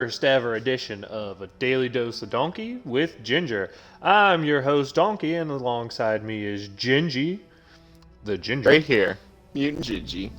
first ever edition of A Daily Dose of Donkey with Ginger. I'm your host, Donkey, and alongside me is Gingy, the Ginger. Right here, Mutant Gigi.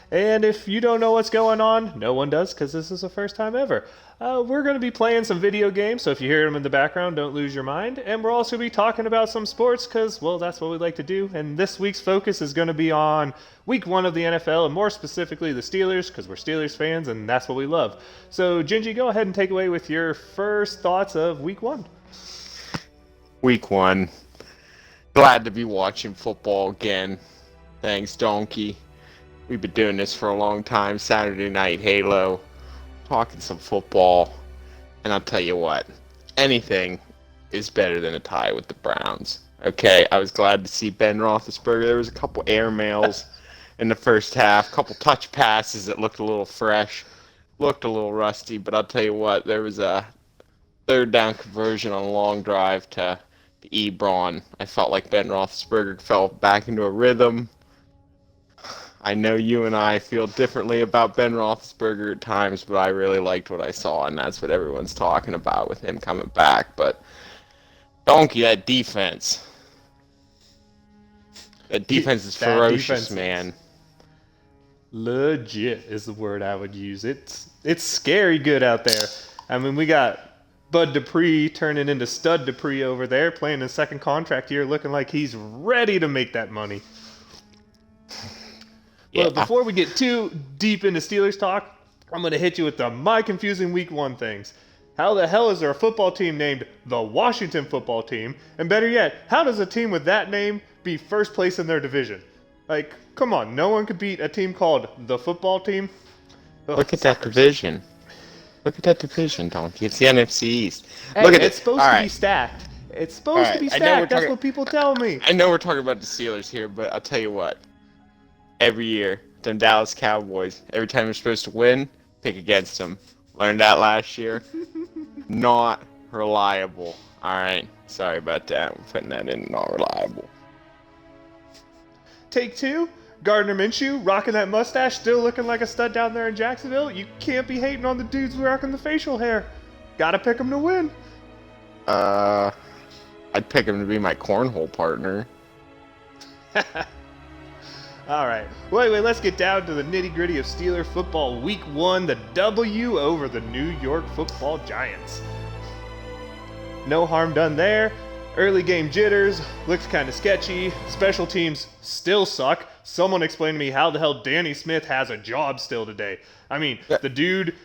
And if you don't know what's going on, no one does because this is the first time ever. We're going to be playing some video games, so if you hear them in the background, don't lose your mind. And we're also going to be talking about some sports because, well, that's what we like to do. And this week's focus is going to be on week 1 of the NFL, and more specifically the Steelers, because we're Steelers fans, and that's what we love. So, Gingy, go ahead and take away with your first thoughts of week 1. Week 1. Glad to be watching football again. Thanks, Donkey. We've been doing this for a long time. Saturday Night Halo. Talking some football. And I'll tell you what. Anything is better than a tie with the Browns. Okay, I was glad to see Ben Roethlisberger. There was a couple air mails in the first half. A couple touch passes that looked a little fresh. Looked a little rusty. But I'll tell you what. There was a third down conversion on a long drive to Ebron. I felt like Ben Roethlisberger fell back into a rhythm. I know you and I feel differently about Ben Roethlisberger at times, but I really liked what I saw, and that's what everyone's talking about with him coming back. But Donkey, that defense. That defense is ferocious, man. Legit is the word I would use. It's scary good out there. I mean, we got Bud Dupree turning into Stud Dupree over there, playing his second contract year, looking like he's ready to make that money. Yeah. Well, before we get too deep into Steelers talk, I'm going to hit you with the my confusing week 1 things. How the hell is there a football team named the Washington Football Team? And better yet, how does a team with that name be first place in their division? Like, come on, no one could beat a team called the Football Team? Ugh, Look at that division. Look at that division, Donkey. It's the NFC East. Hey, Look at it's it. supposed to be stacked. It's supposed to be I know we're stacked. That's talking- what people tell me. I know we're talking about the Steelers here, but I'll tell you what. Every year, them Dallas Cowboys, every time they're supposed to win, pick against them. Learned that last year. Not reliable. Alright, sorry about that. We're putting that in not reliable. Take 2, Gardner Minshew rocking that mustache, still looking like a stud down there in Jacksonville. You can't be hating on the dudes rocking the facial hair. Gotta pick him to win. I'd pick him to be my cornhole partner. All right. Wait, let's get down to the nitty-gritty of Steeler football week 1, the W over the New York Football Giants. No harm done there. Early game jitters, looked kind of sketchy. Special teams still suck. Someone explain to me how the hell Danny Smith has a job still today. I mean, the dude,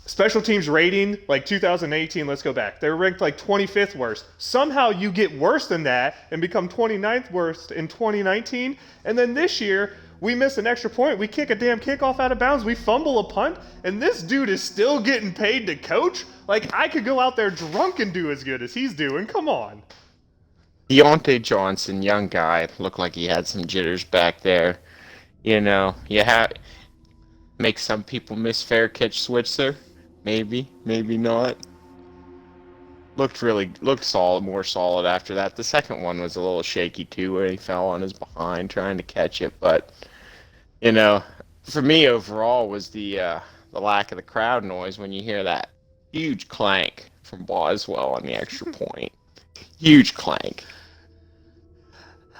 special teams rating, like 2018, let's go back. They were ranked like 25th worst. Somehow you get worse than that and become 29th worst in 2019. And then this year, we miss an extra point. We kick a damn kickoff out of bounds. We fumble a punt. And this dude is still getting paid to coach? Like, I could go out there drunk and do as good as he's doing. Come on. Deontay Johnson, young guy, looked like he had some jitters back there. You know, make some people miss fair catch Switzer. Maybe not. Looked solid, more solid after that. The second one was a little shaky too, where he fell on his behind trying to catch it. But you know, for me overall was the lack of the crowd noise when you hear that huge clank from Boswell on the extra point. Huge clank.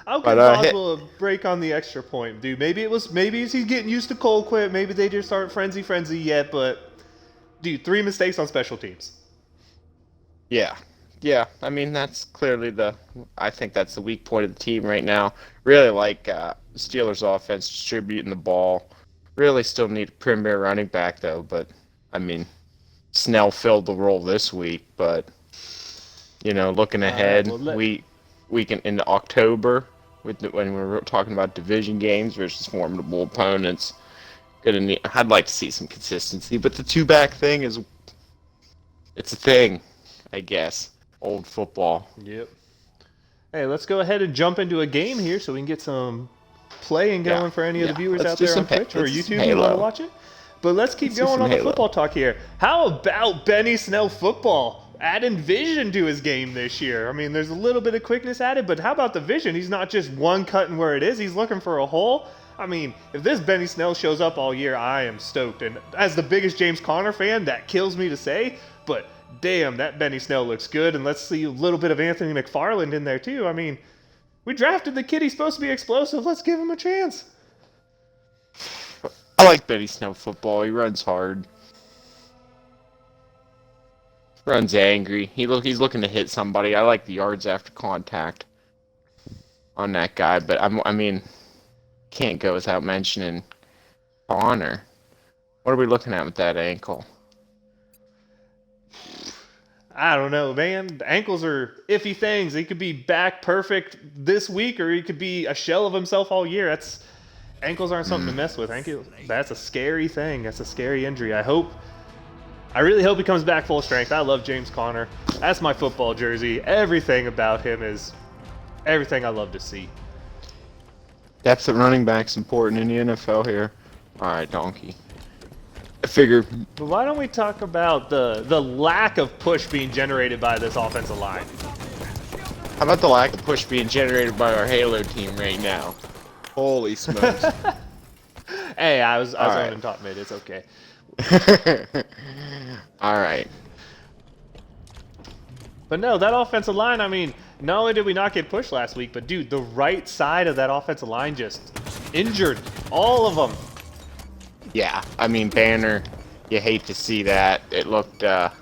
I'll give Boswell a break on the extra point, dude. Maybe he's getting used to Colquitt. Maybe they just aren't frenzy yet. But dude, 3 mistakes on special teams. Yeah. I mean, that's clearly I think that's the weak point of the team right now. Really like Steelers offense distributing the ball. Really still need a premier running back though. But I mean, Snell filled the role this week. But you know, looking ahead, we can into October when we're talking about division games versus formidable opponents. I'd like to see some consistency, but the 2-back thing it's a thing. I guess. Old football. Yep. Hey, let's go ahead and jump into a game here so we can get some playing going for any of the viewers out there on Twitch or YouTube who want to watch it. But let's keep going on the football talk here. How about Benny Snell football? Adding vision to his game this year. I mean, there's a little bit of quickness added, but how about the vision? He's not just one cutting where it is. He's looking for a hole. I mean, if this Benny Snell shows up all year, I am stoked. And as the biggest James Conner fan, that kills me to say, but damn, that Benny Snell looks good. And let's see a little bit of Anthony McFarland in there too. I mean, we drafted the kid. He's supposed to be explosive. Let's give him a chance. I like Benny Snell football. He runs hard. Runs angry. He's looking to hit somebody. I like the yards after contact on that guy, but I mean, can't go without mentioning Conner. What are we looking at with that ankle? I don't know, man. The ankles are iffy things. He could be back perfect this week, or he could be a shell of himself all year. Ankles aren't something to mess with. That's a scary thing. That's a scary injury. I really hope he comes back full strength. I love James Conner. That's my football jersey. Everything about him is everything I love to see. Depth at running back's important in the NFL here. All right, Donkey. I figure. But why don't we talk about the lack of push being generated by this offensive line? How about the lack of push being generated by our Halo team right now? Holy smokes. Hey, I was right. owning top mid. It's okay. All right. But no, that offensive line, I mean, not only did we not get pushed last week, but dude, the right side of that offensive line just injured. All of them. Yeah, I mean, Banner, you hate to see that. It looked bad.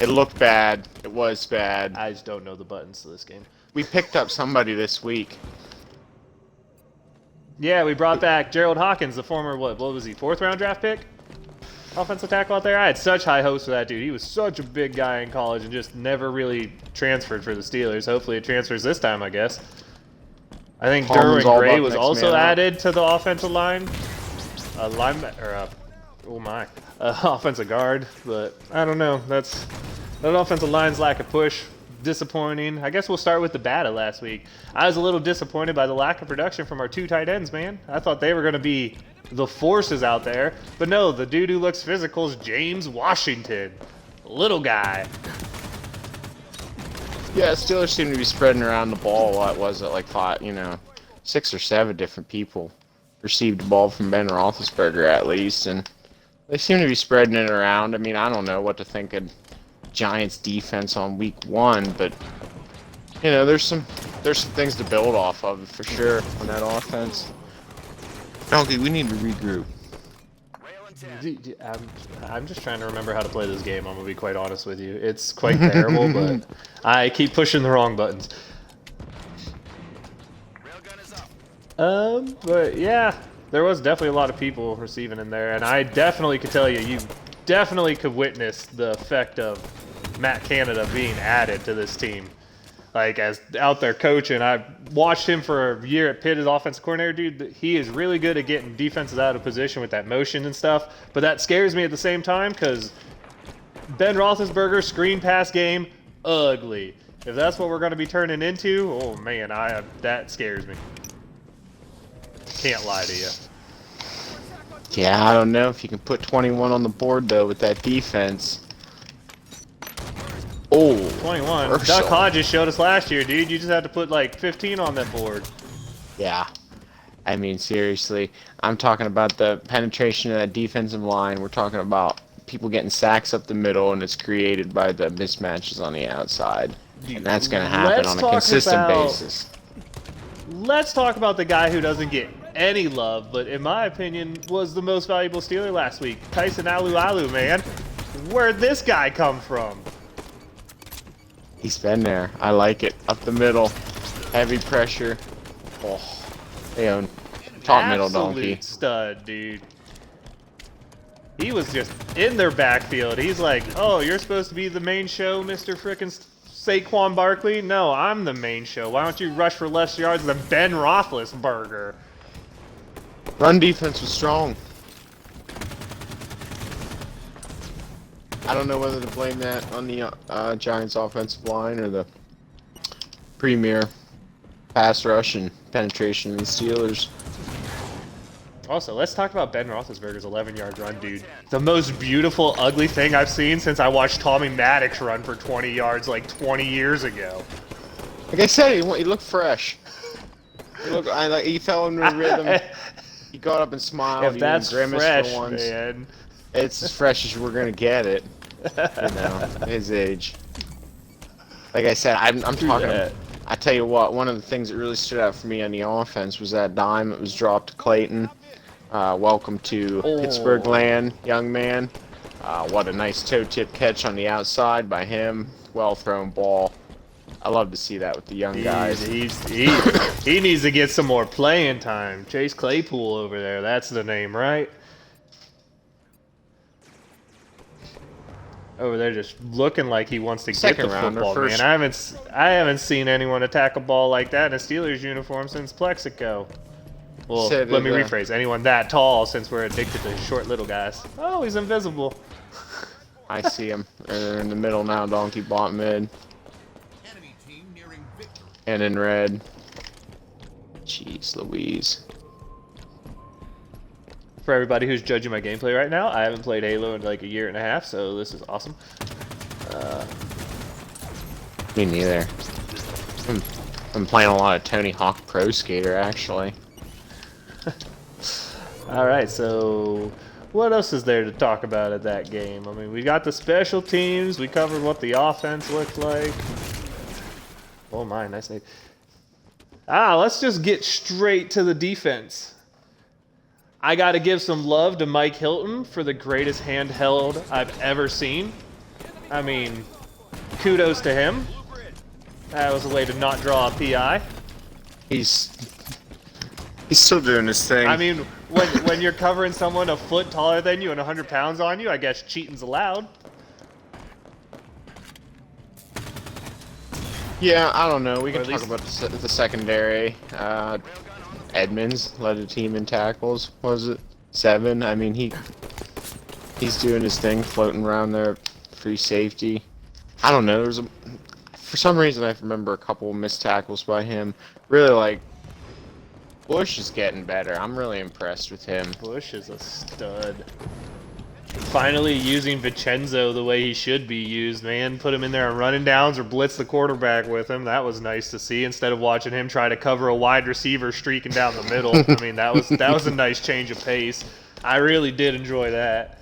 It was bad. I just don't know the buttons to this game. We picked up somebody this week. Yeah, we brought back Gerald Hawkins, the former, what was he, 4th round draft pick? Offensive tackle out there. I had such high hopes for that dude. He was such a big guy in college and just never really transferred for the Steelers. Hopefully it transfers this time, I guess. I think Coleman's Derwin all Gray about was next also man up. added to the offensive line. Offensive guard. But I don't know. That offensive line's lack of push. Disappointing. I guess we'll start with the bad of last week. I was a little disappointed by the lack of production from our 2 tight ends, man. I thought they were going to be the forces out there. But no, the dude who looks physical is James Washington. Little guy. Yeah, Steelers seem to be spreading around the ball. What was it, like 6 or 7 different people received the ball from Ben Roethlisberger at least, and they seem to be spreading it around. I mean, I don't know what to think of Giants defense on week 1, but there's some things to build off of for sure on that offense. Donkey, we need to regroup. I'm just trying to remember how to play this game. I'm gonna be quite honest with you. It's quite terrible, but I keep pushing the wrong buttons. But yeah, there was definitely a lot of people receiving in there, and I definitely could tell you definitely could witness the effect of Matt Canada being added to this team. Like, as out there coaching, I watched him for a year at Pitt as offensive coordinator, dude. He is really good at getting defenses out of position with that motion and stuff. But that scares me at the same time because Ben Roethlisberger screen pass game, ugly. If that's what we're going to be turning into, oh man, that scares me. Can't lie to you. Yeah, I don't know if you can put 21 on the board though with that defense. Oh, 21. Herschel. Duck Hodges showed us last year, dude. You just had to put like 15 on that board. Yeah. I mean, seriously. I'm talking about the penetration of that defensive line. We're talking about people getting sacks up the middle, and it's created by the mismatches on the outside. Dude, and that's going to happen on a consistent basis. Let's talk about the guy who doesn't get any love, but in my opinion was the most valuable Steeler last week. Tyson Alualu, man. Where'd this guy come from? He's been there. I like it. Up the middle. Heavy pressure. Oh, they own top middle donkey. Absolute stud, dude. He was just in their backfield. He's like, oh, you're supposed to be the main show, Mr. Frickin' Saquon Barkley? No, I'm the main show. Why don't you rush for less yards than Ben Roethlisberger? Run defense was strong. I don't know whether to blame that on the Giants offensive line or the premier pass rush and penetration of the Steelers. Also, let's talk about Ben Roethlisberger's 11-yard run, dude. The most beautiful, ugly thing I've seen since I watched Tommy Maddox run for 20 yards like 20 years ago. Like I said, he looked fresh. Look, he fell into a rhythm. He got up and smiled. If He that's even grimaced fresh, for once. man. It's as fresh as we're gonna get it. You know, his age. Like I said, I'm talking. that. I tell you what, one of the things that really stood out for me on the offense was that dime that was dropped to Clayton. Welcome to Pittsburgh land, young man. What a nice toe tip catch on the outside by him. Well thrown ball. I love to see that with the young guys. He needs to get some more playing time. Chase Claypool over there. That's the name, right? Over there, just looking like he wants to Second get the rounder, football, first- man. I haven't seen anyone attack a ball like that in a Steelers uniform since Plexico. Well, Said let me it, rephrase. Anyone that tall, since we're addicted to short little guys. Oh, he's invisible. I see him. They're in the middle now, donkey bot mid. And in red. Jeez Louise. For everybody who's judging my gameplay right now, I haven't played Halo in like a year and a half, so this is awesome. Me neither. I'm playing a lot of Tony Hawk Pro Skater, actually. Alright, so what else is there to talk about at that game? I mean, we got the special teams, we covered what the offense looked like. Oh my, nice name. Let's just get straight to the defense. I got to give some love to Mike Hilton for the greatest handheld I've ever seen. I mean, kudos to him. That was a way to not draw a PI. He's still doing his thing. I mean, when you're covering someone a foot taller than you and 100 pounds on you, I guess cheating's allowed. Yeah, I don't know. We can at talk least- about the secondary. Edmonds led the team in tackles. What was it 7? I mean, he's doing his thing, floating around there, free safety. I don't know. For some reason, I remember a couple of missed tackles by him. Really, like, Bush is getting better. I'm really impressed with him. Bush is a stud. Finally using Vincenzo the way he should be used, man. Put him in there on running downs or blitz the quarterback with him. That was nice to see, instead of watching him try to cover a wide receiver streaking down the middle. I mean, that was a nice change of pace. I really did enjoy that.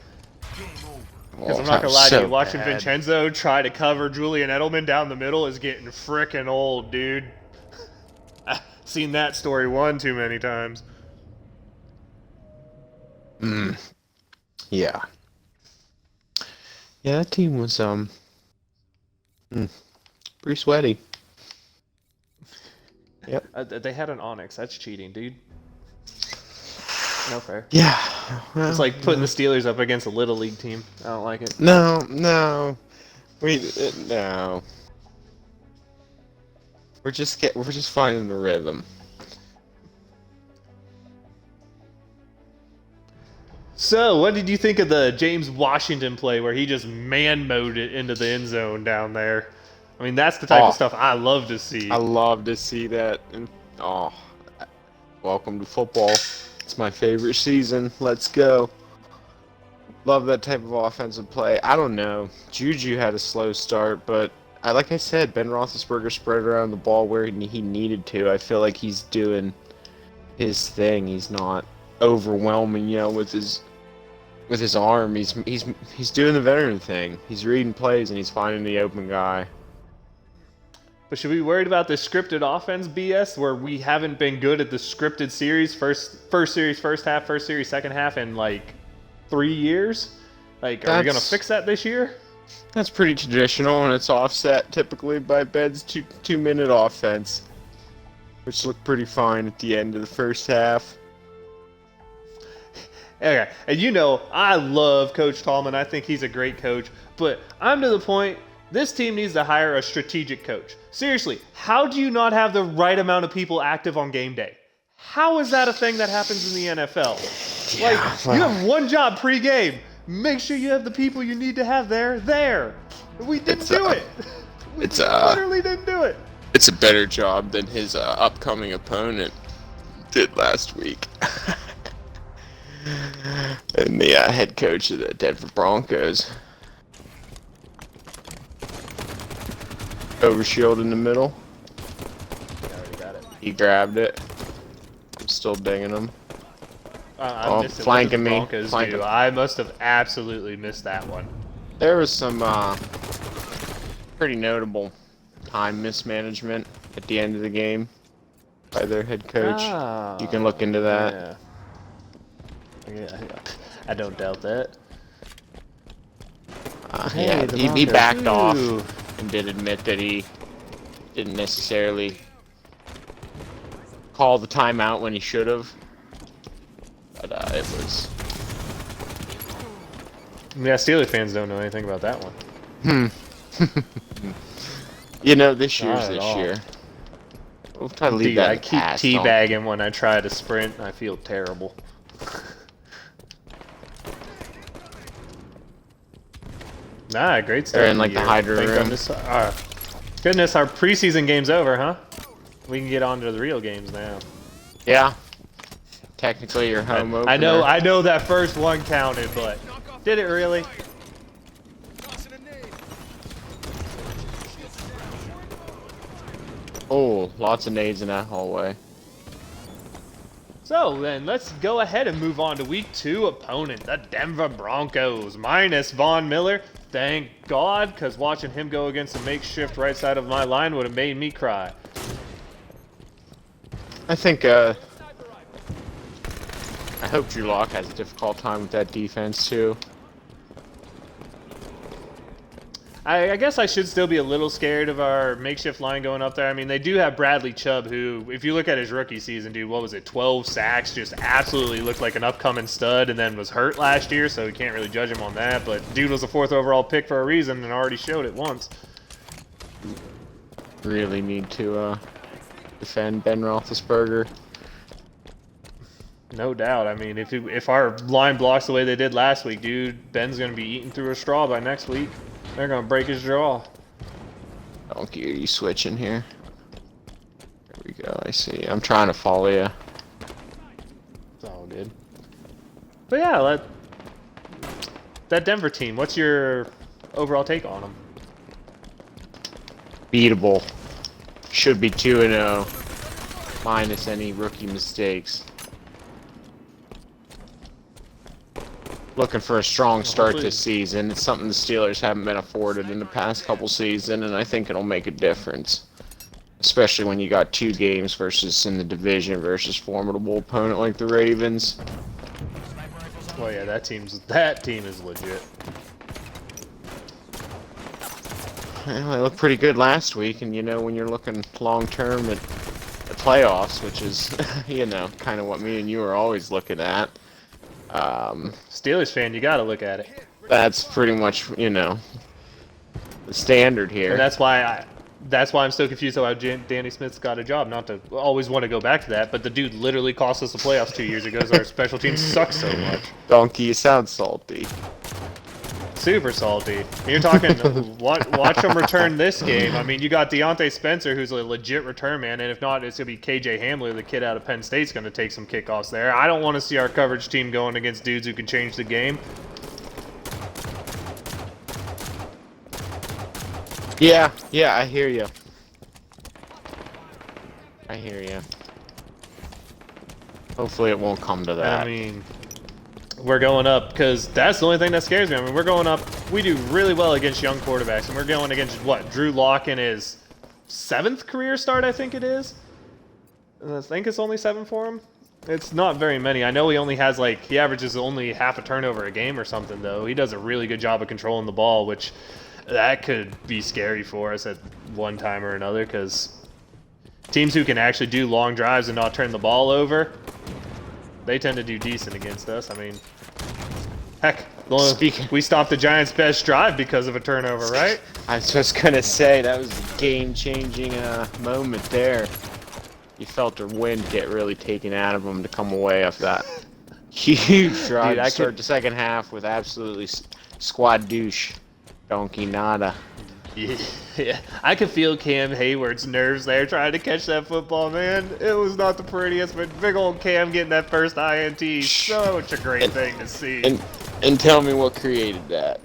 Because I'm not going to lie to you, watching Vincenzo try to cover Julian Edelman down the middle is getting frickin' old, dude. I've seen that story one too many times. Yeah. Yeah, that team was pretty sweaty. Yep. They had an Onyx. That's cheating, dude. No fair. Yeah. Well, It's like putting the Steelers up against a Little League team. I don't like it. No. No. We're just finding the rhythm. So, what did you think of the James Washington play where he just man-mowed it into the end zone down there? I mean, that's the type of stuff I love to see. I love to see that. And welcome to football. It's my favorite season. Let's go. Love that type of offensive play. I don't know. Juju had a slow start, but like I said, Ben Roethlisberger spread around the ball where he needed to. I feel like he's doing his thing. He's not overwhelming, with his arm. He's doing the veteran thing. He's reading plays and he's finding the open guy. But should we be worried about this scripted offense BS where we haven't been good at the scripted series, first series first half, first series second half in like 3 years? Like, are we going to fix that this year? That's pretty traditional, and it's offset typically by Ben's two-minute offense, which looked pretty fine at the end of the first half. Okay, and I love Coach Tallman. I think he's a great coach. But I'm to the point, this team needs to hire a strategic coach. Seriously, how do you not have the right amount of people active on game day? How is that a thing that happens in the NFL? You have one job pre-game. Make sure you have the people you need to have there. We didn't do it. We literally didn't do it. It's a better job than his upcoming opponent did last week. And the head coach of the Denver Broncos. Overshield in the middle. I already got it. He grabbed it. still dinging him. I Oh, missed it. What flanking did the me, Broncos flanking. do? I must have absolutely missed that one. There was some pretty notable time mismanagement at the end of the game by their head coach. You can look into that. Yeah, I don't doubt that. Hey, Yeah, the he Broncos. backed off Ooh. and did admit that he didn't necessarily call the timeout when he should have. But it was. Yeah, Steelers fans don't know anything about that one. You know, this Not year's at this all. year. We'll try to leave Dude, that I in the keep past, don't- teabagging when I try to sprint. And I feel terrible. Nah, great stuff. They're in, like, the Hydra room. Goodness, our preseason game's over, huh? We can get on to the real games now. Yeah. Technically, your home opener. I know that first one counted, but did it really? Oh, lots of nades in that hallway. So then, let's go ahead and move on to week 2 opponent, the Denver Broncos, minus Von Miller. Thank God, because watching him go against the makeshift right side of my line would have made me cry. I think, I hope Drew Lock has a difficult time with that defense, too. I guess I should still be a little scared of our makeshift line going up there. I mean, they do have Bradley Chubb, who, if you look at his rookie season, dude, what was it, 12 sacks, just absolutely looked like an upcoming stud, and then was hurt last year, so we can't really judge him on that. But dude was a 4th overall pick for a reason and already showed it once. Really need to, defend Ben Roethlisberger. No doubt. I mean, if our line blocks the way they did last week, dude, Ben's going to be eating through a straw by next week. They're going to break his jaw. Donkey, are you switching here? There we go, I see. I'm trying to follow you. It's all good. But yeah, that Denver team, what's your overall take on them? Beatable. Should be 2-0. Minus any rookie mistakes. Looking for a strong start this season. It's something the Steelers haven't been afforded in the past couple seasons, and I think it'll make a difference. Especially when you got 2 games versus in the division versus formidable opponent like the Ravens. Well, yeah, that team is legit. Well, they looked pretty good last week, and you know, when you're looking long term at the playoffs, which is, you know, kind of what me and you are always looking at. Steelers fan, you got to look at it. That's pretty much, you know, the standard here. And that's why I'm so confused how Danny Smith's got a job. Not to always want to go back to that, but the dude literally cost us the playoffs 2 years ago because our special teams suck so much. Donkey, you sound salty. Super salty. You're talking, watch them return this game. I mean, you got Deontay Spencer, who's a legit return man, and if not, it's going to be KJ Hamler, the kid out of Penn State's going to take some kickoffs there. I don't want to see our coverage team going against dudes who can change the game. Yeah, I hear you. I hear you. Hopefully it won't come to that. I mean, we're going up because that's the only thing that scares me. I mean, we're going up. We do really well against young quarterbacks, and we're going against what? Drew Lock in his 7th career start, I think it is. And I think it's only 7 for him. It's not very many. I know he only has he averages only half a turnover a game or something, though. He does a really good job of controlling the ball, which that could be scary for us at one time or another because teams who can actually do long drives and not turn the ball over, they tend to do decent against us. I mean, heck, we stopped the Giants' best drive because of a turnover, right? I was just gonna say that was a game-changing moment there. You felt their wind get really taken out of them to come away off that huge drive. Dude, to start the second half with absolutely squad douche, donkey nada. Yeah, I could feel Cam Hayward's nerves there trying to catch that football, man. It was not the prettiest, but big old Cam getting that first INT, such a great thing to see. And tell me what created that.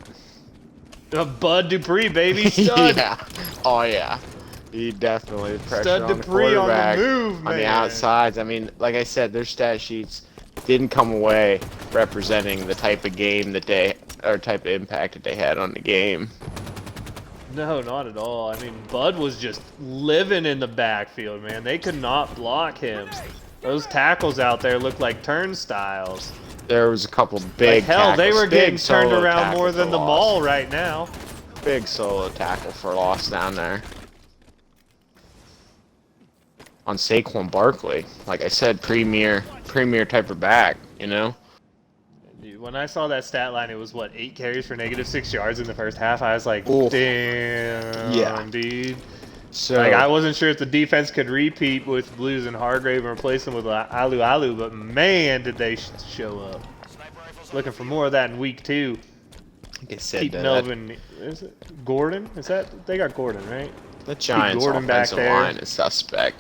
Bud Dupree, baby, stud. Yeah. Oh, yeah. He definitely pressured Stud on the Dupree on the quarterback, move, on the man. outsides. I mean, like I said, their stat sheets didn't come away representing the type of game that they, or type of impact that they had on the game. No, not at all. I mean, Bud was just living in the backfield, man. They could not block him. Those tackles out there looked like turnstiles. There was a couple big Like hell, they tackles, were big getting turned solo around tackle more for than the loss. mall right now. Big solo tackle for loss down there. On Saquon Barkley, like I said, premier type of back, you know? Dude, when I saw that stat line, it was what, 8 carries for -6 yards in the first half. I was like, Oof. damn, Yeah. dude. So Like I wasn't sure if the defense could repeat with Blues and Hargrave and replace them with Alu, but man, did they show up. Looking for more of that in week 2. like I said, Keep Melvin. Is it Gordon? Is that they got Gordon, right? the Giants' Gordon back offensive there. line is suspect.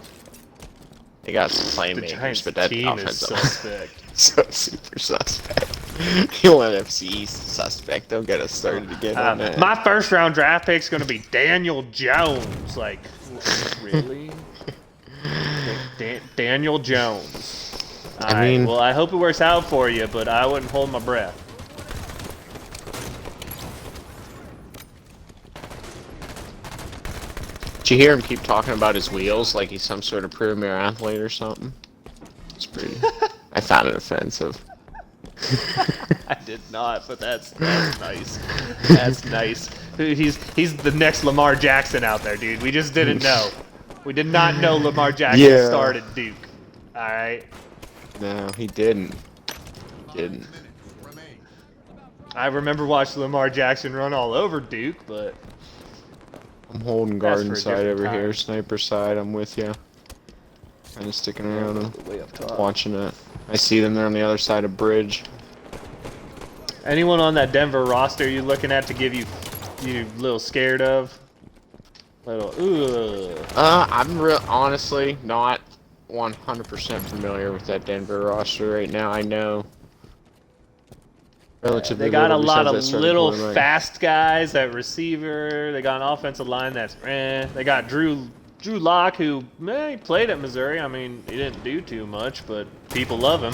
They got some The playmakers, Giants but that team is offensive line suspect. so super suspect. The NFC East suspect. Don't get us started again on that. My first round draft pick's gonna be Daniel Jones. Like, really? Daniel Jones. I All right, mean- well, I hope it works out for you, but I wouldn't hold my breath. Did you hear him keep talking about his wheels like he's some sort of premier athlete or something? It's pretty. I found it offensive. I did not, but that's nice. That's nice. He's the next Lamar Jackson out there, dude. We just didn't know. We did not know Lamar Jackson Yeah. started Duke. All right. No, he didn't. Didn't. I remember watching Lamar Jackson run all over Duke, but I'm holding That's garden for a side different over time. here, sniper side. I'm with you. Kind of sticking around and way up top. watching it. I see them. They're on the other side of bridge. Anyone on that Denver roster you looking at to give you a little scared of? Little I'm honestly not 100% familiar with that Denver roster right now. I know relatively They got a little lot besides of that starting little quarterback. fast guys at receiver. They got an offensive line that's They got Drew Lock, who he played at Missouri. I mean, he didn't do too much, but people love him.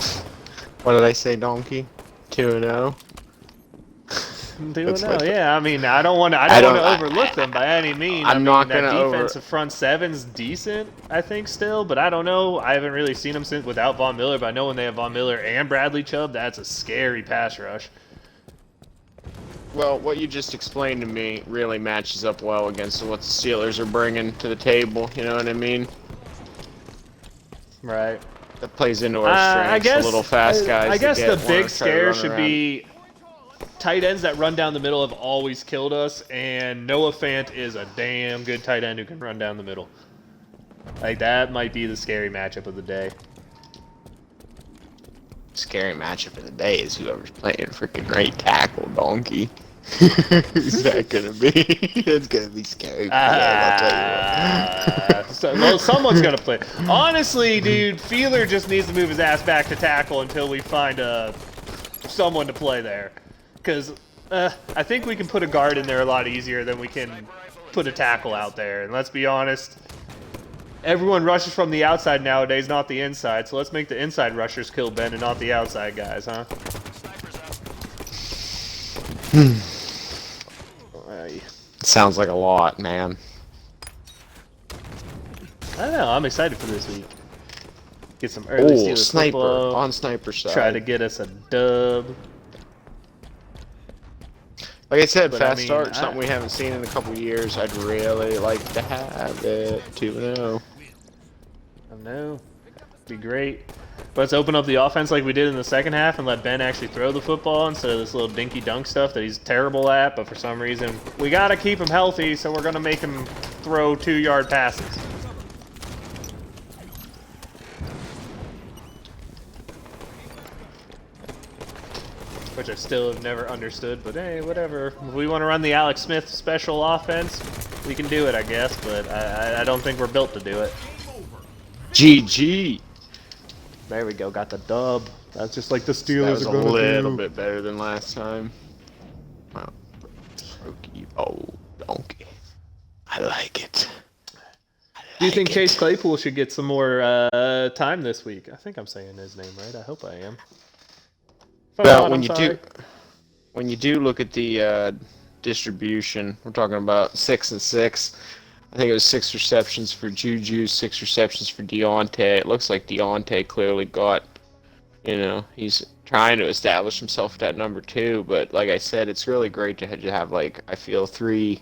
What did I say, Donkey? 2-0. That's what- Yeah. I mean, I don't want to overlook them by any means. I'm not that gonna defensive front seven's decent, I think, still, but I don't know. I haven't really seen them since without Von Miller, but I know when they have Von Miller and Bradley Chubb, that's a scary pass rush. Well, what you just explained to me really matches up well against what the Steelers are bringing to the table. You know what I mean? Right. That plays into our strengths. I guess the little fast guys. I guess that the wanna big try to scare run should around. be tight ends that run down the middle have always killed us, and Noah Fant is a damn good tight end who can run down the middle. Like, that might be the scary matchup of the day. Scary matchup of the day is whoever's playing freaking right tackle, Donkey. Who's that gonna be? It's gonna be scary. I'll tell you what. Well, someone's gonna play. Honestly, dude, Feeler just needs to move his ass back to tackle until we find someone to play there. Because I think we can put a guard in there a lot easier than we can put a tackle out there. And let's be honest, everyone rushes from the outside nowadays, not the inside. So let's make the inside rushers kill Ben and not the outside guys, huh? Sounds like a lot, man. I don't know. I'm excited for this week. Get some early Oh, Steelers sniper football. on sniper side. Try to get us a dub. Like I said, But, I fast mean, start, something we haven't seen in a couple years. I'd really like to have it. 2-0. I know. Be great. Let's open up the offense like we did in the second half and let Ben actually throw the football instead of this little dinky dunk stuff that he's terrible at, but for some reason we got to keep him healthy, so we're going to make him throw 2-yard passes. Which I still have never understood, but hey, whatever. If we want to run the Alex Smith special offense, we can do it, I guess, but I don't think we're built to do it. GG. There we go, got the dub. That's just like the That Steelers was are a gonna little do. bit better than last time. Wow. Rookie. Oh, donkey. I like it. Do you think Chase Claypool should get some more time this week? I think I'm saying his name right. I hope I am. If I'm Well, not, when I'm you sorry. when you do look at the distribution, we're talking about 6 and 6. I think it was 6 receptions for Juju, 6 receptions for Deontay. It looks like Deontay clearly got, he's trying to establish himself at that number 2. But like I said, it's really great to have like, I feel 3.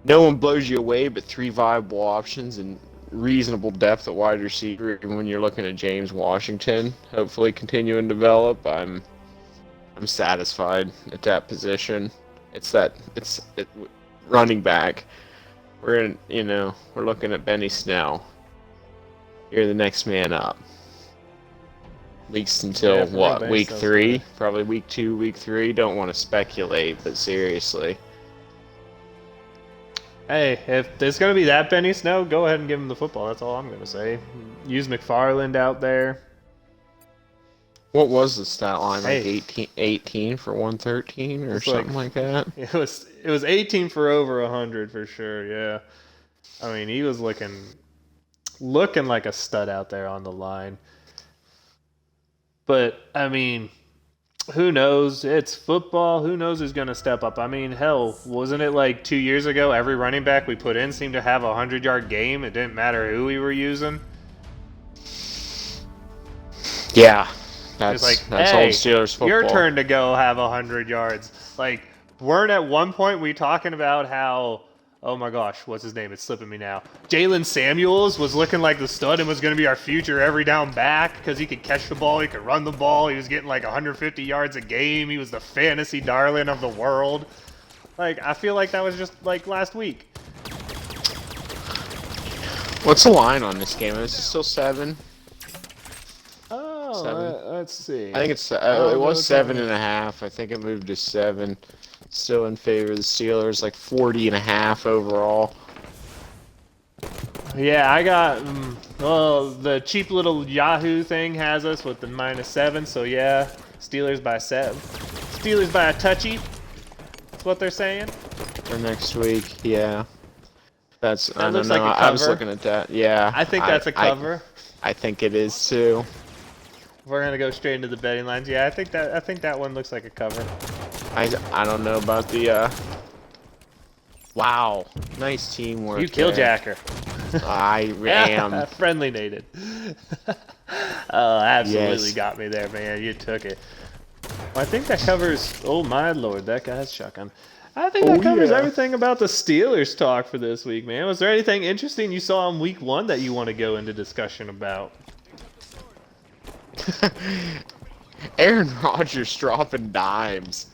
No one blows you away, but 3 viable options and reasonable depth at wide receiver. And when you're looking at James Washington, hopefully continue and develop, I'm satisfied at that position. It's running back. We're looking at Benny Snell. You're the next man up. Weeks until what? Week 3? Probably week 2, week 3. Don't want to speculate, but seriously. Hey, if there's going to be that Benny Snow, go ahead and give him the football. That's all I'm going to say. Use McFarland out there. What was the stat line? Like Hey. 18 for 113 or something like that? It was 18 for over 100 for sure, yeah. I mean, he was looking like a stud out there on the line. But, I mean, who knows? It's football. Who knows who's going to step up? I mean, hell, wasn't it like 2 years ago every running back we put in seemed to have a 100-yard game? It didn't matter who we were using. Yeah. It's like, that's hey, old Steelers football. your turn to go have 100 yards. Like, weren't at one point we talking about how, oh my gosh, what's his name? It's slipping me now. Jalen Samuels was looking like the stud and was going to be our future every down back because he could catch the ball, he could run the ball, he was getting like 150 yards a game, he was the fantasy darling of the world. Like, I feel like that was just like last week. What's the line on this game? Is it still 7? Oh, 7. let's see. I think it's it was 7.5. I think it moved to 7. Still in favor of the Steelers, like 40.5 overall. Yeah, I got, well, the cheap little Yahoo thing has us with the -7, so yeah, Steelers by 7. Steelers by a touchy. That's what they're saying. For next week, yeah. That I looks don't know. like a I was cover. looking at that. Yeah. I think that's a cover. I think it is too. We're gonna go straight into the betting lines. Yeah, I think that one looks like a cover. I don't know about the Wow, nice teamwork. You kill there. Jacker. I am. Friendly nated. Oh, absolutely Yes. got me there, man. You took it. Well, I think that covers. Oh my lord, that guy's shotgun. I think that covers everything about the Steelers talk for this week, man. Was there anything interesting you saw in week 1 that you want to go into discussion about? Aaron Rodgers dropping dimes.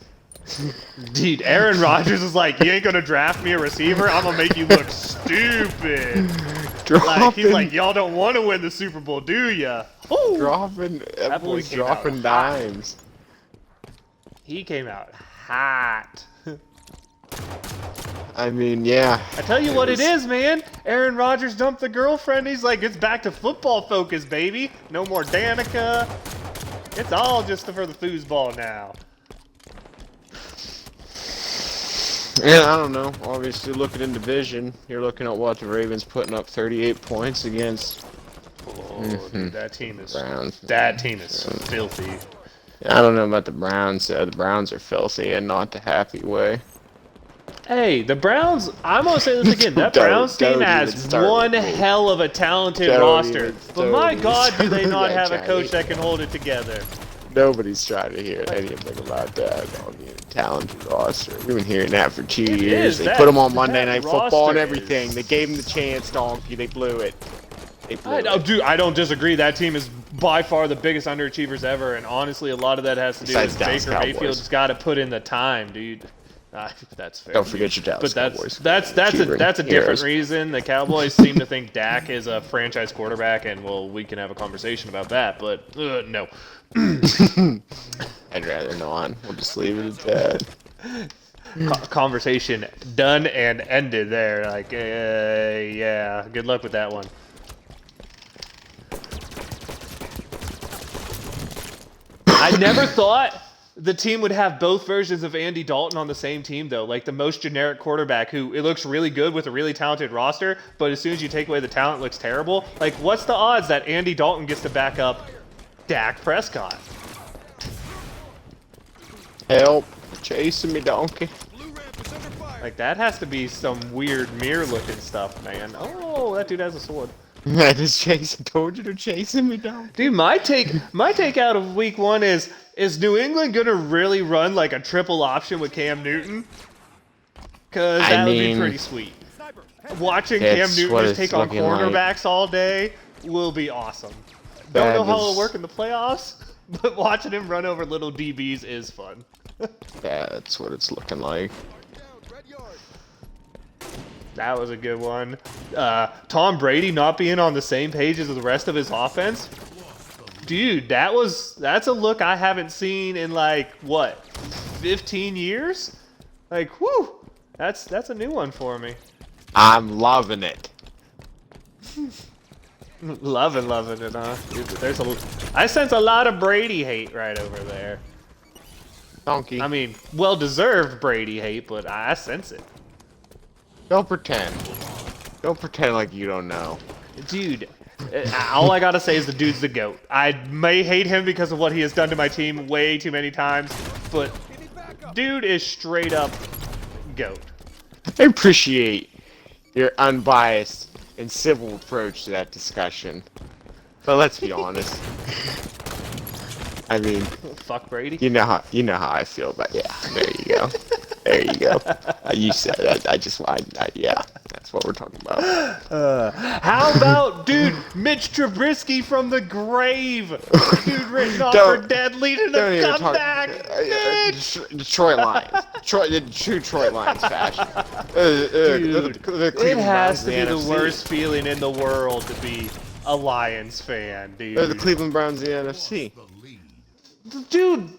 Dude, Aaron Rodgers is like, you ain't gonna draft me a receiver? I'm gonna make you look stupid. Like, he's like, y'all don't want to win the Super Bowl, do ya? Ooh. Dropping, that boy boy's came out dropping hot. dimes. He came out hot. I mean, yeah. I tell you what it is, man. Aaron Rodgers dumped the girlfriend. He's like, it's back to football focus, baby. No more Danica. It's all just for the foosball now. Yeah, I don't know. Obviously, looking in division, you're looking at what the Ravens putting up 38 points against. Oh, dude, that team is Browns. filthy. I don't know about the Browns. The Browns are filthy and not the happy way. Hey, the Browns, I'm going to say this again. That Don't- Browns team don't has even start one with me. hell of a talented Don't roster. even- But don't my even God, do they start not with have that, a coach Johnny. that can hold it together? Nobody's trying to hear anything about that on the talented roster. We've been hearing that for 2 It years. is. They That- put them on Monday that Night Football and roster everything. is- They gave them the chance, donkey. They blew it. They blew it. Dude, I don't disagree. That team is by far the biggest underachievers ever, and honestly, a lot of that has to do Besides with Dallas Baker Cowboys. Mayfield's got to put in the time, dude. That's fair. Don't forget your Dallas But Cowboys. that's a Cheering different heroes. reason. The Cowboys seem to think Dak is a franchise quarterback, and well, we can have a conversation about that. But no. I'd rather not. We'll just leave it at that. Conversation done and ended there. Like, yeah. Good luck with that one. I never thought the team would have both versions of Andy Dalton on the same team, though. Like the most generic quarterback who it looks really good with a really talented roster, but as soon as you take away the talent, it looks terrible. Like, what's the odds that Andy Dalton gets to back up Dak Prescott? Help. Chasing me, donkey. Like, that has to be some weird mirror-looking stuff, man. Oh, that dude has a sword. That is chasing. Told you to chasing me, donkey. Dude, my take out of week 1 is New England gonna really run like a triple option with Cam Newton? Because that would be pretty sweet. Watching Cam Newton just take on cornerbacks all day will be awesome. Don't know how it'll work in the playoffs, but watching him run over little DBs is fun. That's what it's looking like. That was a good one. Tom Brady not being on the same page as the rest of his offense. Dude, that's a look I haven't seen in like, what, 15 years? Like, whew, that's a new one for me. I'm loving it. Loving it, huh? Dude, I sense a lot of Brady hate right over there. Donkey. I mean, well-deserved Brady hate, but I sense it. Don't pretend. Don't pretend like you don't know. Dude, all I gotta say is the dude's the GOAT. I may hate him because of what he has done to my team way too many times, but dude is straight up GOAT. I appreciate your unbiased and civil approach to that discussion. But let's be honest. I mean, fuck Brady. You know how I feel about there you go. There you go. You said it. Yeah, that's what we're talking about. How about, dude, Mitch Trubisky from the grave? Dude written off for dead, leading a comeback. Detroit Lions. The true Detroit Lions fashion. Dude, it has to be the worst feeling in the world to be a Lions fan, dude. They're the Cleveland Browns of the NFC. Dude,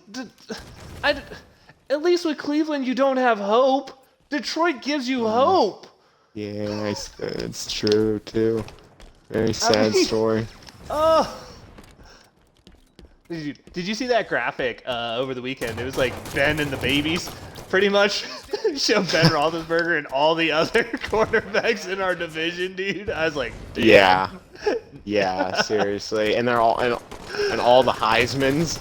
at least with Cleveland you don't have hope. Detroit gives you hope. Yeah, it's true too. Very sad story. Oh. Did you see that graphic over the weekend? It was like Ben and the babies, pretty much. Show Ben Roethlisberger and all the other quarterbacks in our division, dude. I was like, damn. Yeah, seriously. And they're all and all the Heismans.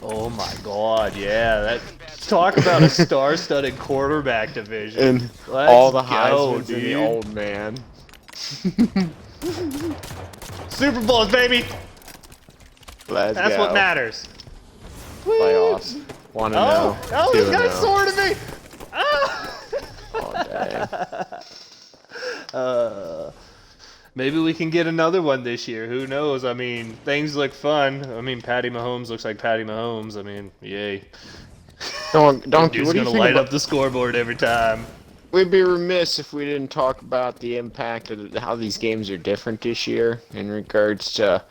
Oh my God, yeah. Talk about a star-studded quarterback division. And all the Heismans and the old man. Super Bowls, baby. That's what matters. Playoffs. 1-0. Oh, he's got a sword at me. Oh, dang. Maybe we can get another one this year. Who knows? I mean, things look fun. I mean, Patty Mahomes looks like Patty Mahomes. I mean, yay. Donkey, what do you think gonna light up the scoreboard every time. We'd be remiss if we didn't talk about the impact of how these games are different this year in regards to,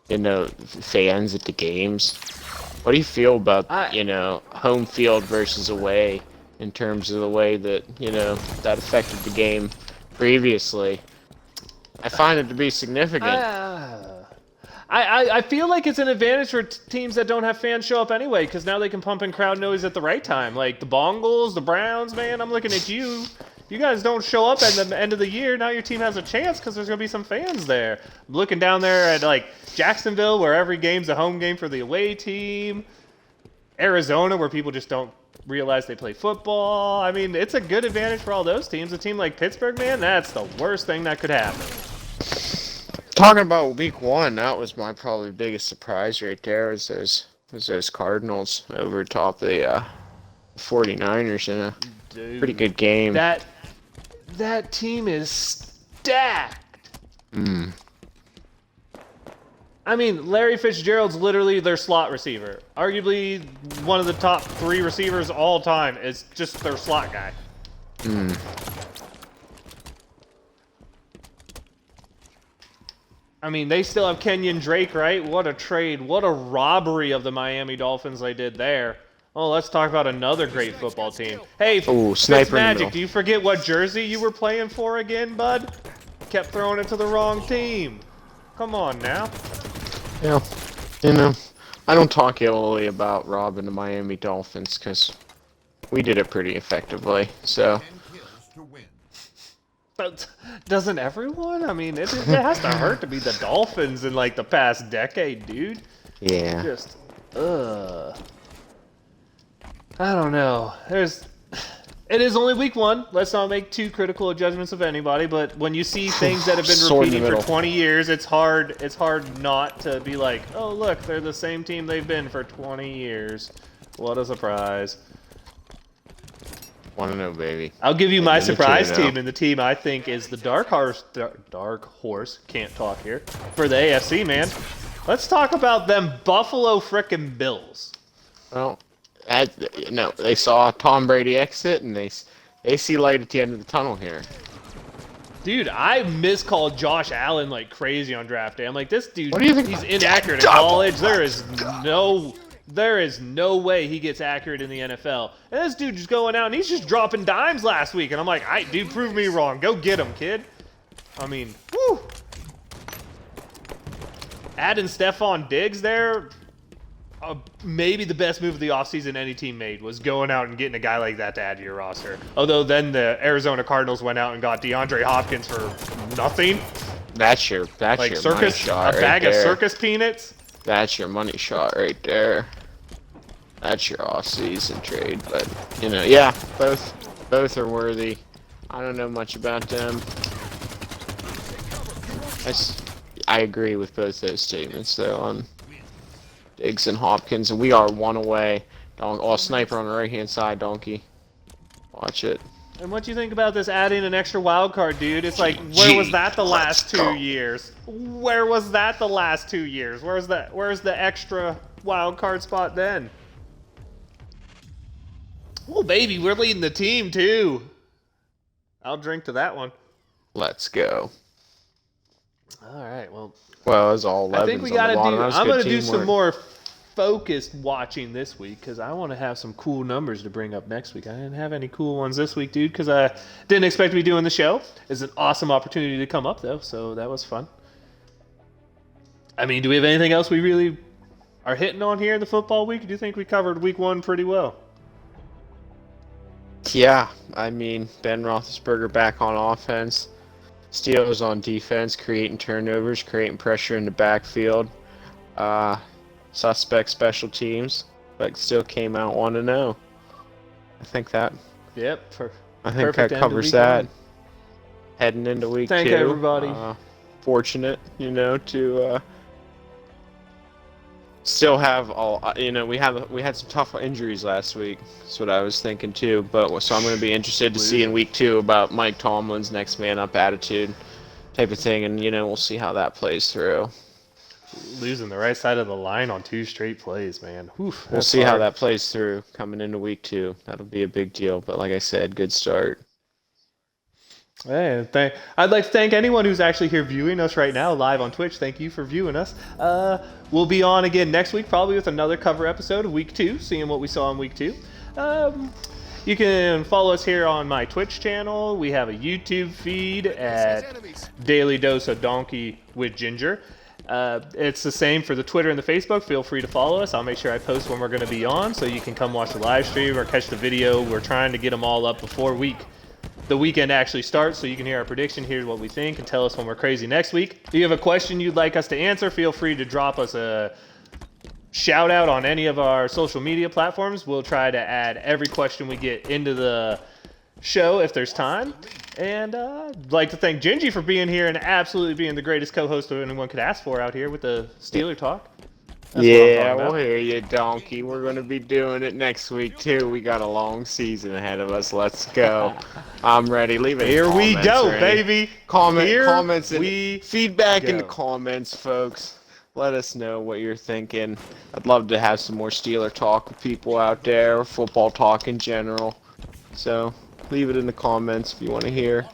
fans at the games. What do you feel about, home field versus away in terms of the way that, that affected the game previously? I find it to be significant. I feel like it's an advantage for teams that don't have fans show up anyway, because now they can pump in crowd noise at the right time. Like the Bongals, the Browns, man, I'm looking at you. You guys don't show up at the end of the year. Now your team has a chance because there's going to be some fans there. I'm looking down there at like Jacksonville, where every game's a home game for the away team. Arizona, where people just don't realize they play football. I mean, it's a good advantage for all those teams. A team like Pittsburgh, man, that's the worst thing that could happen. Talking about week 1, that was my probably biggest surprise right there. Was those Cardinals over top the 49ers in a pretty good game. That team is stacked. I mean, Larry Fitzgerald's literally their slot receiver. Arguably one of the top 3 receivers all time. Is just their slot guy. I mean, they still have Kenyon Drake, right? What a trade. What a robbery of the Miami Dolphins they did there. Oh, let's talk about another great football team. Hey, Fitzmagic, do you forget what jersey you were playing for again, bud? Kept throwing it to the wrong team. Come on now. Yeah, I don't talk illly about robbing the Miami Dolphins because we did it pretty effectively. So But doesn't everyone? I mean, it has to hurt to be the Dolphins in like the past decade, dude. yeah, Just, I don't know. It is only week one. Let's not make too critical of judgments of anybody. But when you see things that have been Sword in the repeating for middle. 20 years, it's hard. It's hard not to be like, oh look, they're the same team they've been for 20 years. What a surprise! want to know, baby. I'll give you my then the surprise 2-0. team, and the team I think is the dark horse. Can't talk here for the AFC, man. Let's talk about them Buffalo frickin' Bills. Well, no, they saw Tom Brady exit, and they see light at the end of the tunnel here. Dude, I miscalled Josh Allen like crazy on draft day. I'm like, this dude, What do you think? he's inaccurate in college. There is no way he gets accurate in the NFL. And this dude just going out and he's just dropping dimes last week. And I'm like, dude, prove me wrong. Go get him, kid. I mean, whew. Adding Stephon Diggs there, maybe the best move of the offseason any team made was going out and getting a guy like that to add to your roster. Although then the Arizona Cardinals went out and got DeAndre Hopkins for nothing. That's your Like money circus, shot a bag right of there. circus peanuts. That's your money shot right there. That's your off-season trade, but yeah, both are worthy. I don't know much about them. I agree with both those statements though on Diggs and Hopkins, and we are one away. Sniper on the right-hand side, Donkey. Watch it. And what do you think about this adding an extra wild card, dude? It's like, where was that the last 2 years? Where was that the last 2 years? Where's the extra wild card spot then? Oh, baby, we're leading the team, too. I'll drink to that one. Let's go. All right, well, Well, it's all 11s I think we on got the to bottom. do... That was I'm good going to do some teamwork. more focused watching this week because I want to have some cool numbers to bring up next week. I didn't have any cool ones this week, dude, because I didn't expect to be doing the show. It's an awesome opportunity to come up, though, so that was fun. I mean, do we have anything else we really are hitting on here in the football week? Do you think we covered week one pretty well? Yeah, I mean, Ben Roethlisberger back on offense. Steelers on defense, creating turnovers, creating pressure in the backfield. Suspect special teams, but still came out 1-0. I think that Yep. that perfect end of covers week that. one. Heading into week Thank 2. everybody. Fortunate, to still have all. We had some tough injuries last week. That's what I was thinking too. But so I'm going to be interested to see in week 2 about Mike Tomlin's next man up attitude type of thing, and we'll see how that plays through. Losing the right side of the line on 2 straight plays, man. Oof, We'll see how that plays through coming into week 2. That'll be a big deal. But like I said, good start. Hey, I'd like to thank anyone who's actually here viewing us right now live on Twitch. Thank you for viewing us. We'll be on again next week, probably with another cover episode of week 2, seeing what we saw in week 2. You can follow us here on my Twitch channel. We have a YouTube feed at Daily Dose of Donkey with Ginger. It's the same for the Twitter and the Facebook. Feel free to follow us. I'll make sure I post when we're going to be on so you can come watch the live stream or catch the video. We're trying to get them all up before the weekend actually starts so you can hear our prediction, hear what we think, and tell us when we're crazy next week. If you have a question you'd like us to answer, feel free to drop us a shout out on any of our social media platforms. We'll try to add every question we get into the show if there's time. And I'd like to thank Gingy for being here and absolutely being the greatest co-host anyone could ask for out here with the Steeler Talk. That's what I'm Yeah, talking we'll about. hear you, Donkey. We're going to be doing it next week, too. We got a long season ahead of us. Let's go. I'm ready. Leave it in Here we comments go, or any baby. comments and we feedback in the go. comments, folks. Let us know what you're thinking. I'd love to have some more Steeler talk with people out there, or football talk in general. So leave it in the comments if you want to hear.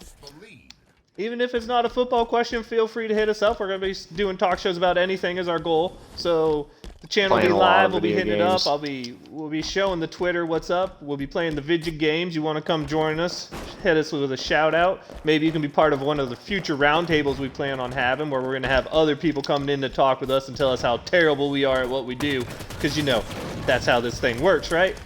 Even if it's not a football question, feel free to hit us up. We're going to be doing talk shows about anything as our goal. So The channel will be Playing a lot live. of We'll be video hitting it up. games. We'll be showing the Twitter what's up. We'll be playing the Vidya games. You want to come join us? Hit us with a shout out. Maybe you can be part of one of the future roundtables we plan on having, where we're gonna have other people coming in to talk with us and tell us how terrible we are at what we do. Because that's how this thing works, right?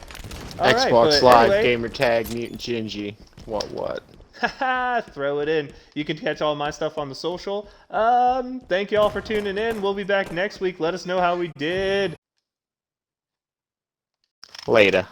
All right, Xbox but Live, anyway, gamer tag, Mutant Gingy. What? Haha, throw it in. You can catch all my stuff on the social. Thank you all for tuning in. We'll be back next week. Let us know how we did. Later.